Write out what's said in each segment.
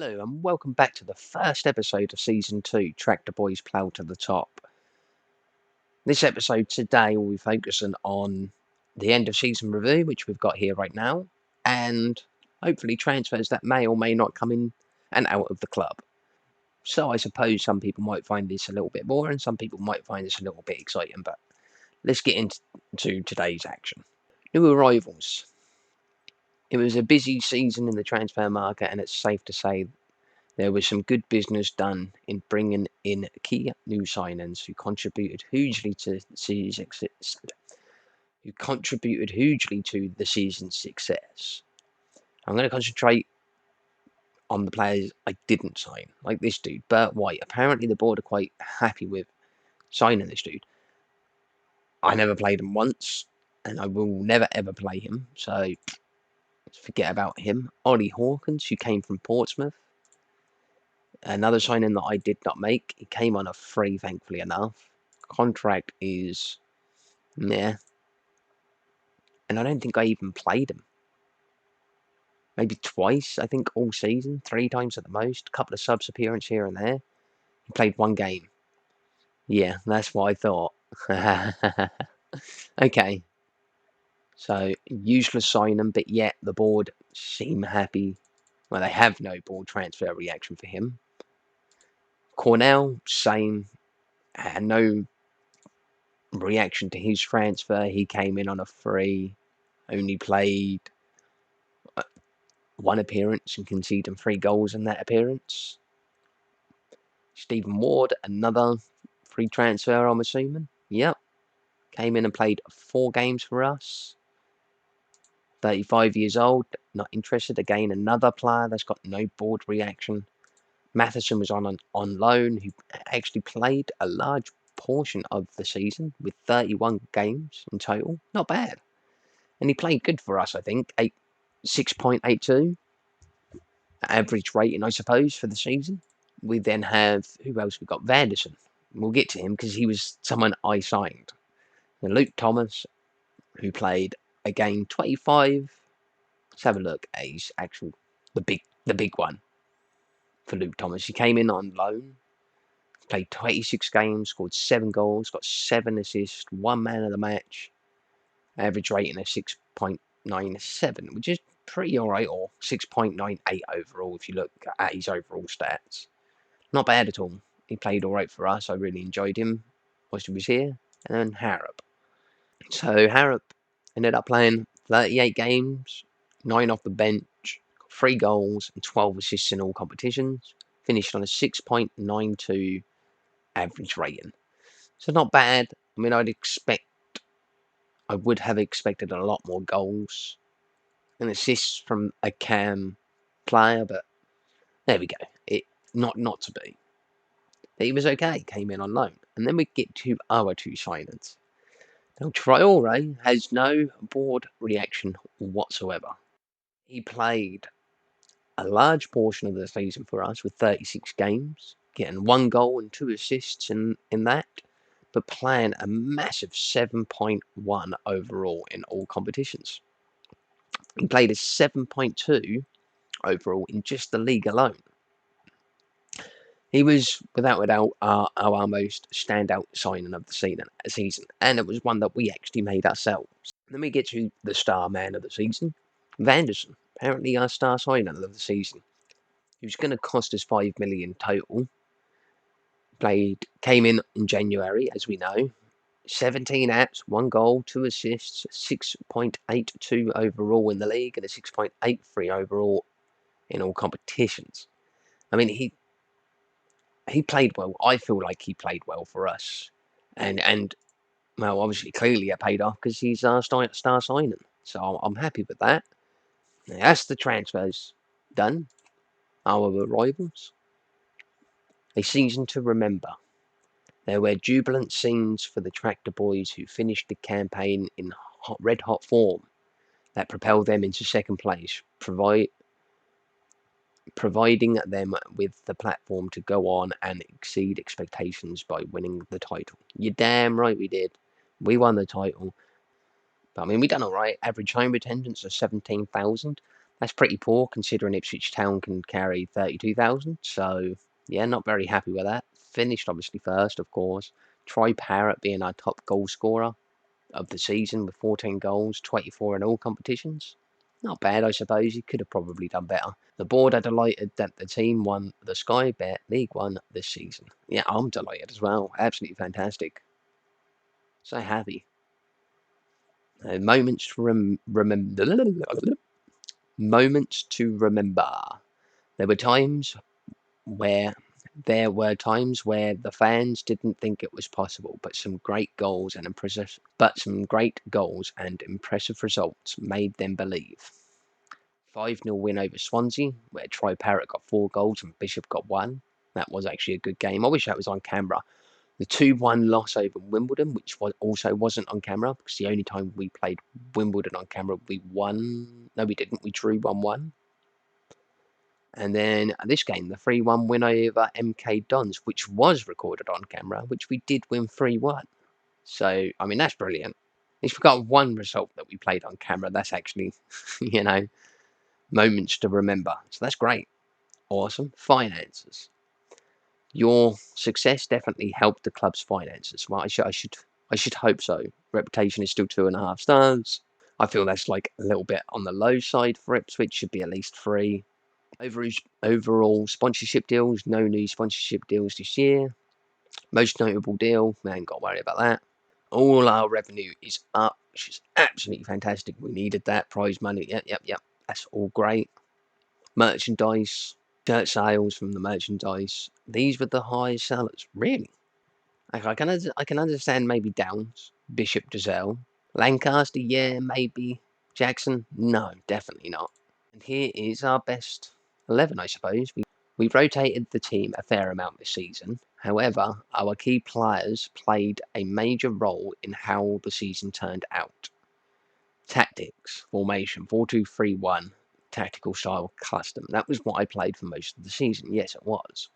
Hello and welcome back to the first episode of Season 2, Tractor Boys Plough to the Top. This episode today will be focusing on the end of season review, which we've got here right now, and hopefully transfers that may or may not come in and out of the club. So I suppose some people might find this a little bit boring, some people might find this a little bit exciting, but let's get into today's action. New arrivals. It was a busy season in the transfer market, and it's safe to say there was some good business done in bringing in key new signings who contributed hugely to the season's success. I'm going to concentrate on the players I didn't sign, like this dude, Bert White. Apparently the board are quite happy with signing this dude. I never played him once, and I will never ever play him, so let's forget about him. Ollie Hawkins, who came from Portsmouth. Another signing that I did not make. He came on a free, thankfully enough. Contract is meh. And I don't think I even played him. Maybe twice, I think, all season. 3 times at the most. A couple of subs appearances here and there. He played 1 game. Yeah, that's what I thought. Okay. So, useless signing, but yet the board seem happy. Well, they have no board transfer reaction for him. Cornell, same. And no reaction to his transfer. He came in on a free, only played 1 appearance and conceded 3 goals in that appearance. Stephen Ward, another free transfer, I'm assuming. Yep. Came in and played 4 games for us. 35 years old, not interested. Again, another player that's got no board reaction. Matheson was on loan, who actually played a large portion of the season with 31 games in total. Not bad. And he played good for us, I think. 6.82 average rating, I suppose, for the season. We then have, who else we got? Vanderlaan. We'll get to him because he was someone I signed. And Luke Thomas, who played a game 25. Let's have a look at his actual, the big one for Luke Thomas. He came in on loan, played 26 games, scored 7 goals, got 7 assists, 1 man of the match, average rating of 6.97, which is pretty alright, or 6.98 overall if you look at his overall stats. Not bad at all. He played alright for us. I really enjoyed him whilst he was here. And then Harrop. So Harrop ended up playing 38 games, 9 off the bench, 3 goals and 12 assists in all competitions. Finished on a 6.92 average rating. So not bad. I mean, I would have expected a lot more goals and assists from a cam player, but there we go. Not to be. But he was okay, came in on loan. And then we get to our 2 signings. Now, Traore has no board reaction whatsoever. He played a large portion of the season for us with 36 games, getting 1 goal and 2 assists in that, but playing a massive 7.1 overall in all competitions. He played a 7.2 overall in just the league alone. He was, without a doubt, our most standout signing of the season, and it was one that we actually made ourselves. Then we get to the star man of the season, Vanderlaan, apparently our star signing of the season. He was going to cost us 5 million total. Came in January, as we know. 17 apps, 1 goal, 2 assists, 6.82 overall in the league, and a 6.83 overall in all competitions. I mean, he played well. I feel like he played well for us. And well, obviously, clearly it paid off because he's our star signing. So I'm happy with that. Now, that's the transfers done. Our arrivals. A season to remember. There were jubilant scenes for the Tractor Boys who finished the campaign in red-hot form that propelled them into second place, providing them with the platform to go on and exceed expectations by winning the title. You're damn right we did. We won the title. But I mean, we done all right. Average home attendance of 17,000. That's pretty poor considering Ipswich Town can carry 32,000. So, yeah, not very happy with that. Finished obviously first, of course. Troy Parrott being our top goal scorer of the season with 14 goals, 24 in all competitions. Not bad, I suppose. He could have probably done better. The board are delighted that the team won the Sky Bet League One this season. Yeah, I'm delighted as well. Absolutely fantastic. So happy. Moments to remember. Moments to remember. There were times where the fans didn't think it was possible, but some great goals and impressive results made them believe. 5-0 win over Swansea, where Troy Parrott got 4 goals and Bishop got 1. That was actually a good game. I wish that was on camera. The 2-1 loss over Wimbledon, which also wasn't on camera, because the only time we played Wimbledon on camera, we won. No, we didn't. We drew 1-1. And then this game, the 3-1 win over MK Dons, which was recorded on camera, which we did win 3-1. So, I mean, that's brilliant. At least we got one result that we played on camera. That's actually, moments to remember. So that's great. Awesome. Finances. Your success definitely helped the club's finances. Well, I should hope so. Reputation is still 2.5 stars. I feel that's like a little bit on the low side for Ipswich. Should be at least 3. Overall sponsorship deals, no new sponsorship deals this year. Most notable deal, we ain't got to worry about that. All our revenue is up, which is absolutely fantastic. We needed that. Prize money, yep. That's all great. Merchandise, shirt sales from the merchandise. These were the highest sellers, really. I can understand maybe Downs, Bishop, Giselle. Lancaster, yeah, maybe. Jackson, no, definitely not. And here is our best 11, I suppose. We rotated the team a fair amount this season. However, our key players played a major role in how the season turned out. Tactics, formation, 4-2-3-1, tactical style custom. That was what I played for most of the season. Yes, it was.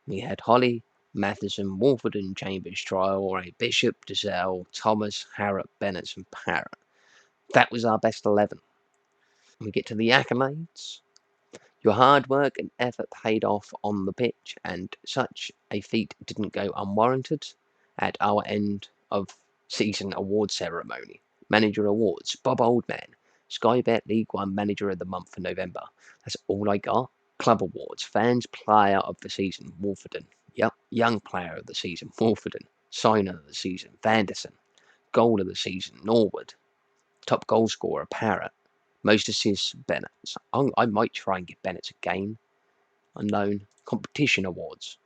We had Holly, Matheson, Wolford and Chambers, Traore, Bishop, Giselle, Thomas, Harrop, Bennett and Parrott. That was our best 11. We get to the accolades. Your hard work and effort paid off on the pitch, and such a feat didn't go unwarranted at our end of season award ceremony. Manager awards, Bob Oldman, Sky Bet League One Manager of the Month for November. That's all I got. Club awards, Fans Player of the Season, Wolferton. Yep, Young Player of the Season, Wolferton. Signer of the Season, Vanderlaan. Goal of the Season, Norwood. Top goal scorer, Parrott. Most assists, Bennett. I might try and get Bennett again. Unknown. Competition awards.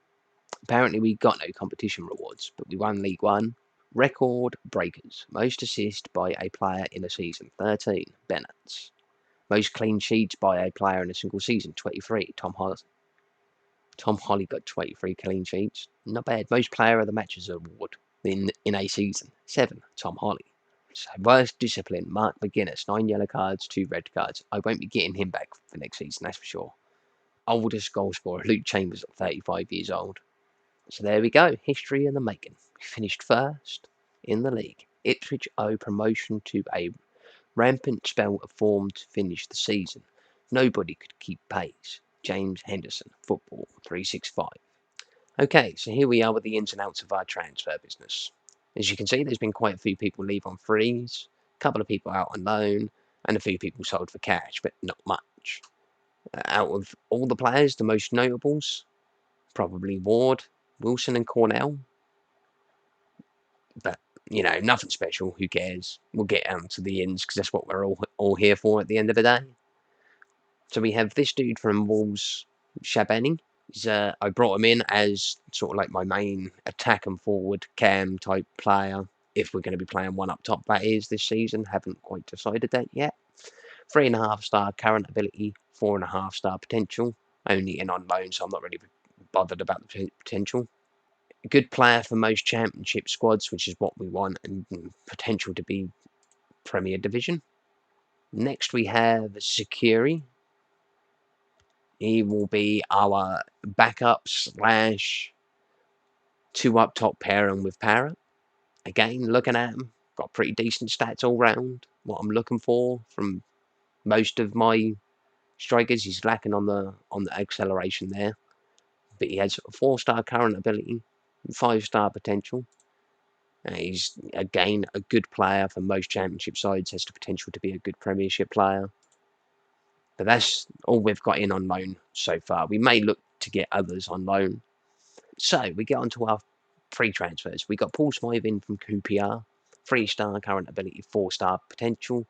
Apparently we got no competition rewards, but we won League One. Record breakers. Most assists by a player in a season, 13. Bennett. Most clean sheets by a player in a single season, 23. Tom Holly got 23 clean sheets. Not bad. Most player of the matches award in a season, 7. Tom Holly. So worst discipline, Mark McGuinness, 9 yellow cards, 2 red cards. I won't be getting him back for next season, that's for sure. Oldest goal scorer, Luke Chambers at 35 years old. So there we go, history in the making. We finished first in the league. Ipswich owe promotion to a rampant spell of form to finish the season. Nobody could keep pace. James Henderson, Football 365. Okay, so here we are with the ins and outs of our transfer business. As you can see, there's been quite a few people leave on frees, a couple of people out on loan, and a few people sold for cash, but not much. Out of all the players, the most notables, probably Ward, Wilson and Cornell. But, nothing special, who cares? We'll get onto the ins, because that's what we're all here for at the end of the day. So we have this dude from Wolves, Shabani. I brought him in as sort of like my main attack and forward cam type player. If we're going to be playing one up top, that is this season. Haven't quite decided that yet. 3.5 star current ability, 4.5 star potential. Only in on loan, so I'm not really bothered about the potential. A good player for most championship squads, which is what we want, and potential to be Premier Division. Next we have Sakiri. He will be our backup / 2 up top pairing with Parrott. Again, looking at him, got pretty decent stats all round. What I'm looking for from most of my Strikers, he's lacking on the acceleration there, but he has 4-star current ability, 5-star potential. He's again a good player for most championship sides. Has the potential to be a good Premiership player. But that's all we've got in on loan so far. We may look to get others on loan. So we get onto our free transfers. We got Paul Smythe in from QPR, 3-star current ability, 4-star potential.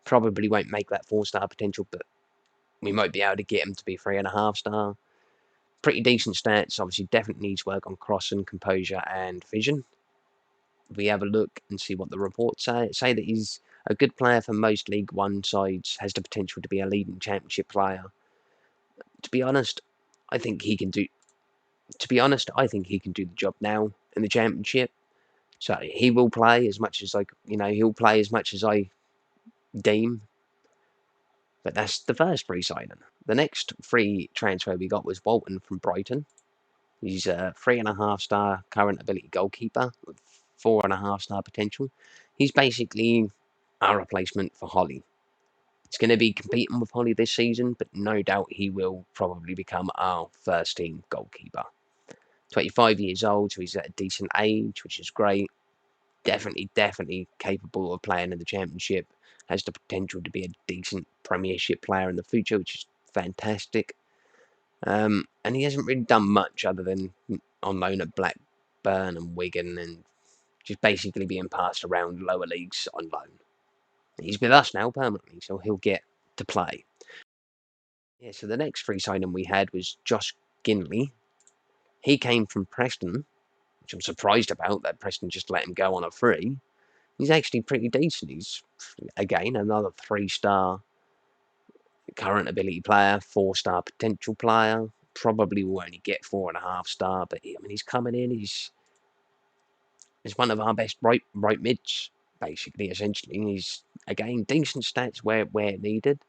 Probably won't make that 4-star potential, but we might be able to get him to be 3.5-star. Pretty decent stats. Obviously, definitely needs work on crossing, composure, and vision. We have a look and see what the reports say. Say that he's a good player for most League One sides, has the potential to be a leading championship player. To be honest, I think he can do. To be honest, I think he can do the job now in the championship. So he will play as much as he'll play as much as I deem. But that's the first free signing. The next free transfer we got was Walton from Brighton. He's a 3.5-star current ability goalkeeper with 4.5-star potential. He's basically our replacement for Holly. He's going to be competing with Holly this season, but no doubt he will probably become our first team goalkeeper. 25 years old, so he's at a decent age, which is great. Definitely capable of playing in the Championship. Has the potential to be a decent Premiership player in the future, which is fantastic. And he hasn't really done much other than on loan at Blackburn and Wigan and just basically being passed around lower leagues on loan. He's with us now permanently, so he'll get to play. Yeah, so the next free signing we had was Josh Ginley. He came from Preston, which I'm surprised about, that Preston just let him go on a free. He's actually pretty decent. He's, again, another 3-star current ability player, 4-star potential player. Probably will only get 4.5-star, but he's coming in. He's one of our best right mids, basically, essentially. He's, again, decent stats where needed.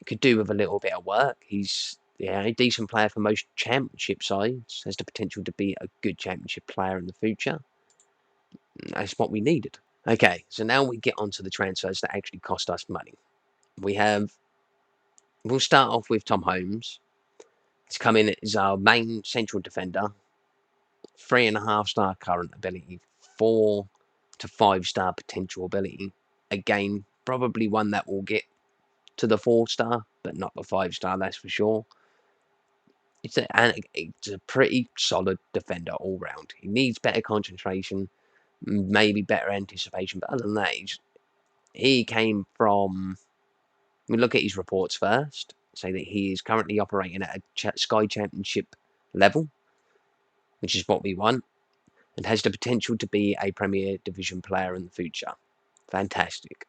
Could do with a little bit of work. He's a decent player for most championship sides. Has the potential to be a good championship player in the future. That's what we needed. Okay, so now we get on to the transfers that actually cost us money. We'll start off with Tom Holmes. He's come in as our main central defender. 3.5-star current ability, 4 to 5-star potential ability. Again, probably one that will get to the 4-star, but not the 5-star, that's for sure. It's a pretty solid defender all round. He needs better concentration, maybe better anticipation, but other than that, he came from. We look at his reports first. Say that he is currently operating at a Sky Championship level, which is what we want, and has the potential to be a Premier Division player in the future. Fantastic.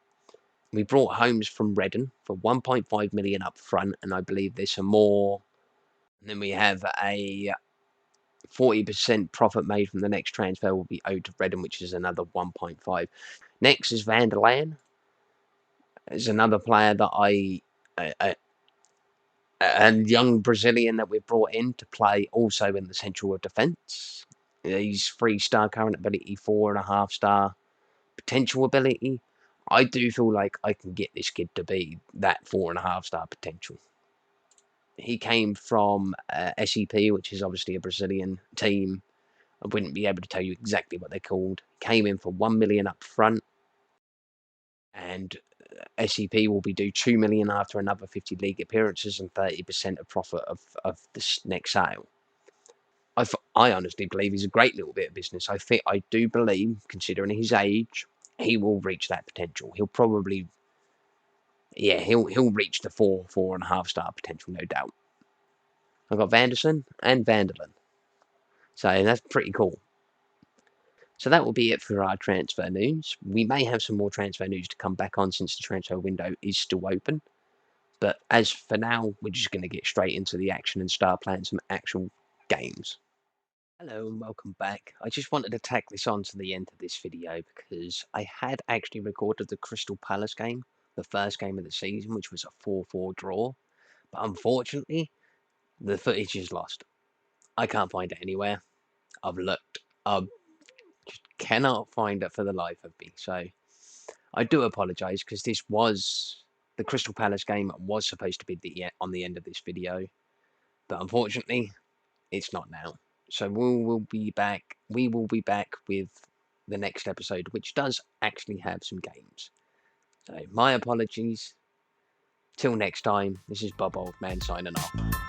We brought Holmes from Reading for 1.5 million up front, and I believe there's some more. And then we have a 40% profit made from the next transfer will be owed to Reading, which is another 1.5. Next is Vanderlaan. There's another player that a young Brazilian that we've brought in to play also in the central of defence. He's 3-star current ability, 4.5-star potential ability. I do feel like I can get this kid to be that 4.5-star potential. He came from SEP, which is obviously a Brazilian team. I wouldn't be able to tell you exactly what they're called. Came in for 1 million up front, and SEP will be due 2 million after another 50 league appearances and 30% of profit of this next sale. I honestly believe he's a great little bit of business. I do believe, considering his age, he will reach that potential. He'll probably, he'll reach the 4.5-star potential, no doubt. I've got Vanderlaan and Vanderlaan, so that's pretty cool. So that will be it for our transfer news. We may have some more transfer news to come back on since the transfer window is still open. But as for now, we're just going to get straight into the action and start playing some actual games. Hello and welcome back. I just wanted to tack this on to the end of this video because I had actually recorded the Crystal Palace game, the first game of the season, which was a 4-4 draw. But unfortunately, the footage is lost. I can't find it anywhere. I've looked. I just cannot find it for the life of me. So I do apologise because this was The Crystal Palace game was supposed to be on the end of this video, but unfortunately, it's not now. So we will be back. We will be back with the next episode, which does actually have some games. So my apologies. Till next time, this is Bob Oldman signing off.